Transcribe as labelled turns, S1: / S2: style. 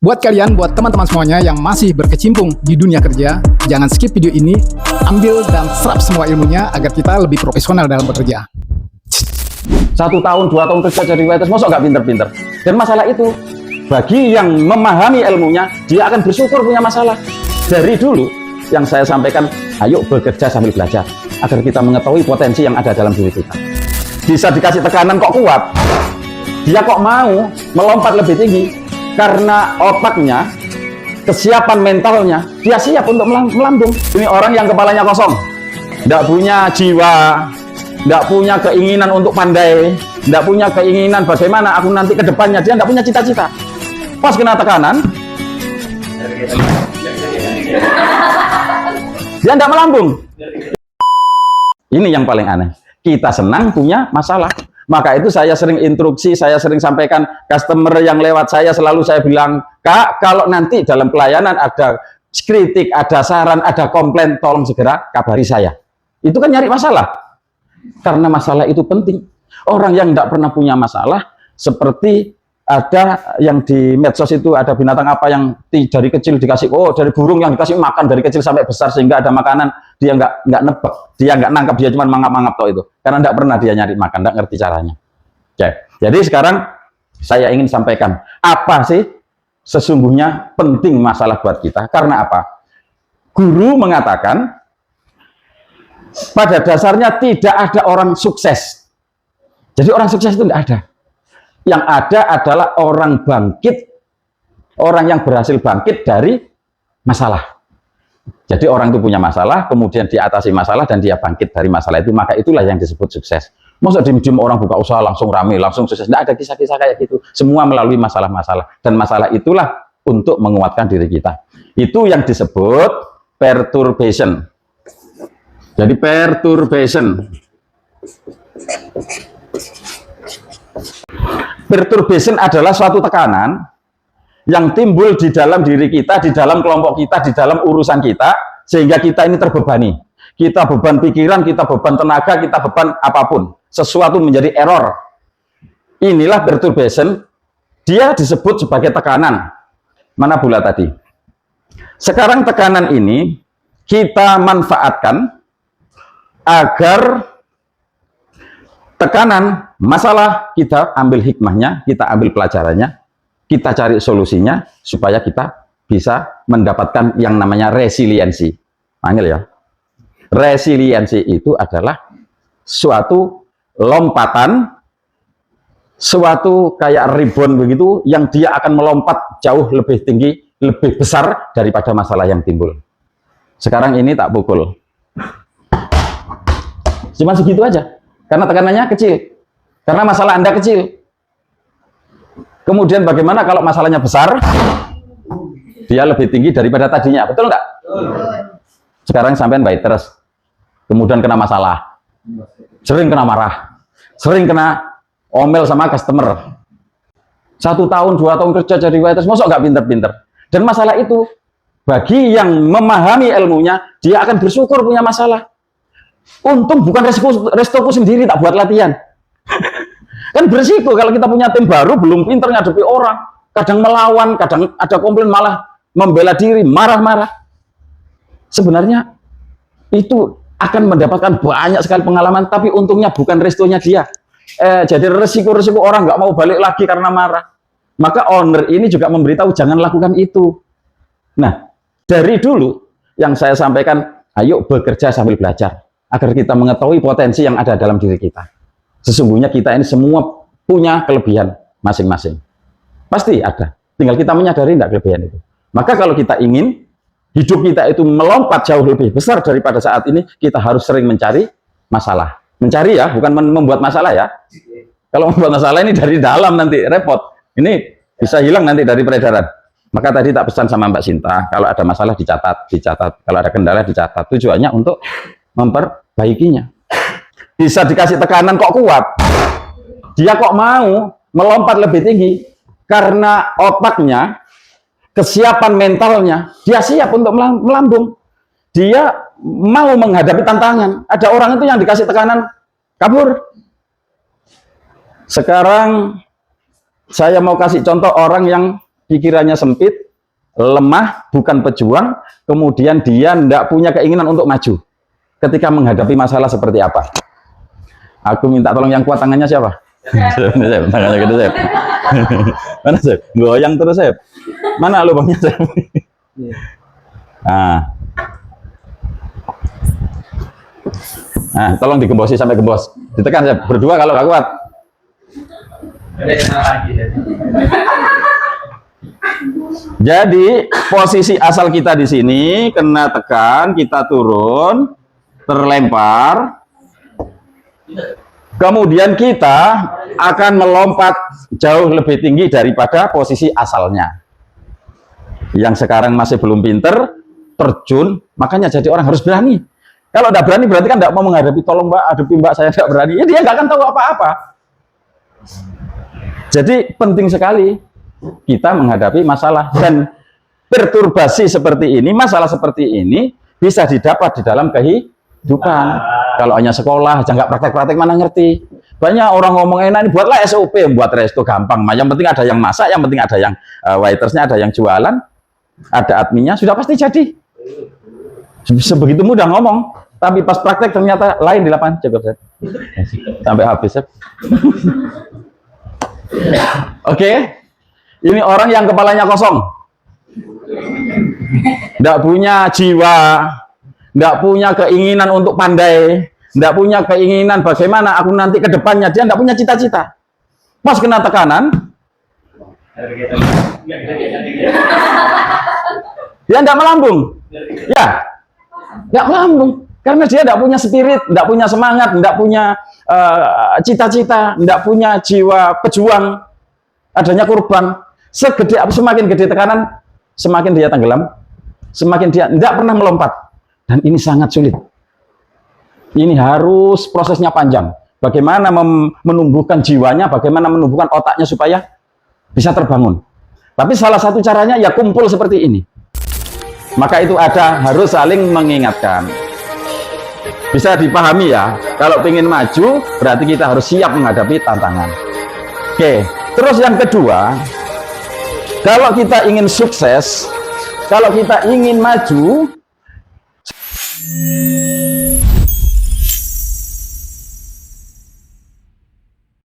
S1: Buat teman-teman semuanya yang masih berkecimpung di dunia kerja, jangan skip video ini, ambil dan serap semua ilmunya agar kita lebih profesional dalam bekerja.
S2: 1 tahun, 2 tahun kerja jadi waiters, masa nggak pinter-pinter? Dan masalah itu, bagi yang memahami ilmunya, dia akan bersyukur punya masalah. Dari dulu, yang saya sampaikan, ayo bekerja sambil belajar, agar kita mengetahui potensi yang ada dalam diri kita. Bisa dikasih tekanan kok kuat, dia kok mau melompat lebih tinggi, karena otaknya, kesiapan mentalnya, dia siap untuk melambung. Ini orang yang kepalanya kosong, tidak punya jiwa, tidak punya keinginan untuk pandai, tidak punya keinginan bagaimana aku nanti ke depannya, dia tidak punya cita-cita. Pas kena tekanan, dia tidak melambung. Ini yang paling aneh. Kita senang punya masalah. Maka itu saya sering instruksi, saya sering sampaikan customer yang lewat saya, selalu saya bilang, Kak, kalau nanti dalam pelayanan ada kritik, ada saran, ada komplain, tolong segera kabari saya. Itu kan nyari masalah. Karena masalah itu penting. Orang yang tidak pernah punya masalah, seperti ada yang di medsos itu, ada binatang apa yang dari kecil dikasih, dari burung yang dikasih makan dari kecil sampai besar sehingga ada makanan, dia nggak nebak, dia nggak nangkap, dia cuma mangap-mangap toh itu, karena nggak pernah dia nyari makan, nggak ngerti caranya. Oke. Jadi sekarang saya ingin sampaikan apa sih sesungguhnya penting masalah buat kita. Karena apa? Guru mengatakan pada dasarnya tidak ada orang sukses. Jadi orang sukses itu tidak ada. Yang ada adalah orang bangkit, orang yang berhasil bangkit dari masalah. Jadi orang itu punya masalah, kemudian diatasi masalah dan dia bangkit dari masalah itu, maka itulah yang disebut sukses. Masa di ujung orang buka usaha langsung rame, langsung sukses? Tidak ada kisah-kisah kayak gitu. Semua melalui masalah-masalah, dan masalah itulah untuk menguatkan diri kita. Itu yang disebut perturbation. Jadi perturbation. Perturbation adalah suatu tekanan yang timbul di dalam diri kita, di dalam kelompok kita, di dalam urusan kita, sehingga kita ini terbebani. Kita beban pikiran, kita beban tenaga, kita beban apapun. Sesuatu menjadi error. Inilah perturbation. Dia disebut sebagai tekanan. Mana bola tadi? Sekarang tekanan ini kita manfaatkan agar tekanan, masalah, kita ambil hikmahnya, kita ambil pelajarannya, kita cari solusinya, supaya kita bisa mendapatkan yang namanya resiliensi. Panggil ya. Resiliensi itu adalah suatu lompatan, suatu kayak ribon begitu, yang dia akan melompat jauh lebih tinggi, lebih besar daripada masalah yang timbul. Sekarang ini tak pukul. Cuma segitu aja. Karena tekanannya kecil, karena masalah Anda kecil. Kemudian bagaimana kalau masalahnya besar? Dia lebih tinggi daripada tadinya, betul nggak? Sekarang sampean waiters, kemudian kena masalah, sering kena marah, sering kena omel sama customer. 1 tahun, 2 tahun kerja jadi waiters, masa nggak pinter-pinter? Dan masalah itu, bagi yang memahami ilmunya, dia akan bersyukur punya masalah. Untung bukan restoku sendiri tak buat latihan. Kan berisiko kalau kita punya tim baru, belum pinter ngadepi orang, kadang melawan, kadang ada komplain, malah membela diri, marah-marah. Sebenarnya itu akan mendapatkan banyak sekali pengalaman, tapi untungnya bukan restonya dia. Jadi resiko-resiko orang nggak mau balik lagi karena marah. Maka owner ini juga memberitahu jangan lakukan itu. Nah, dari dulu yang saya sampaikan, ayo bekerja sambil belajar, agar kita mengetahui potensi yang ada dalam diri kita. Sesungguhnya kita ini semua punya kelebihan masing-masing. Pasti ada. Tinggal kita menyadari tidak kelebihan itu. Maka kalau kita ingin hidup kita itu melompat jauh lebih besar daripada saat ini, kita harus sering mencari masalah. Mencari ya, bukan membuat masalah ya. Kalau membuat masalah ini dari dalam nanti repot. Ini bisa hilang nanti dari peredaran. Maka tadi tak pesan sama Mbak Sinta, kalau ada masalah dicatat. Kalau ada kendala dicatat. Tujuannya untuk memperbaikinya. Bisa dikasih tekanan kok kuat, dia kok mau melompat lebih tinggi, karena otaknya, kesiapan mentalnya, dia siap untuk melambung. Dia mau menghadapi tantangan. Ada orang itu yang dikasih tekanan kabur. Sekarang saya mau kasih contoh orang yang pikirannya sempit, lemah, bukan pejuang, kemudian dia tidak punya keinginan untuk maju ketika menghadapi masalah seperti apa. Aku minta tolong yang kuat, tangannya siapa? Sep, tangannya gede, Sep. Mana, Sep? Goyang terus, Sep. Mana lubangnya, Sep? Nah, tolong digembosi sampai gembos. Ditekan, Sep. Berdua kalau nggak kuat. Jadi posisi asal kita di sini kena tekan, kita turun, terlempar, kemudian kita akan melompat jauh lebih tinggi daripada posisi asalnya. Yang sekarang masih belum pinter, terjun, makanya jadi orang harus berani. Kalau tidak berani berarti kan tidak mau menghadapi, tolong Mbak, hadapi Mbak, saya tidak berani. Ya, dia nggak akan tahu apa-apa. Jadi penting sekali kita menghadapi masalah, dan perturbasi seperti ini, masalah seperti ini bisa didapat di dalam kehidupan. Kalau hanya sekolah aja nggak praktek-praktek mana ngerti. Banyak orang ngomong enak, ini buatlah SOP, buat resto gampang. Yang penting ada yang masak, yang penting ada yang waitersnya, ada yang jualan, ada adminnya, sudah pasti jadi. Sebegitu mudah ngomong, tapi pas praktek ternyata lain di lapangan. Cukup, Sep. Sampai habis, Sep. Oke. Ini orang yang kepalanya kosong, tidak punya jiwa, tidak punya keinginan untuk pandai, tidak punya keinginan bagaimana aku nanti ke depannya, dia tidak punya cita-cita. Pas kena tekanan, dia tidak melambung. Ya, tidak melambung. Karena dia tidak punya spirit, tidak punya semangat, tidak punya cita-cita, tidak punya jiwa pejuang, adanya korban. Semakin gede tekanan, semakin dia tenggelam, semakin dia tidak pernah melompat. Dan ini sangat sulit. Ini harus prosesnya panjang. Bagaimana menumbuhkan jiwanya, bagaimana menumbuhkan otaknya supaya bisa terbangun. Tapi salah satu caranya ya kumpul seperti ini. Maka itu harus saling mengingatkan. Bisa dipahami ya, kalau ingin maju berarti kita harus siap menghadapi tantangan. Oke, terus yang kedua, kalau kita ingin sukses, kalau kita ingin maju,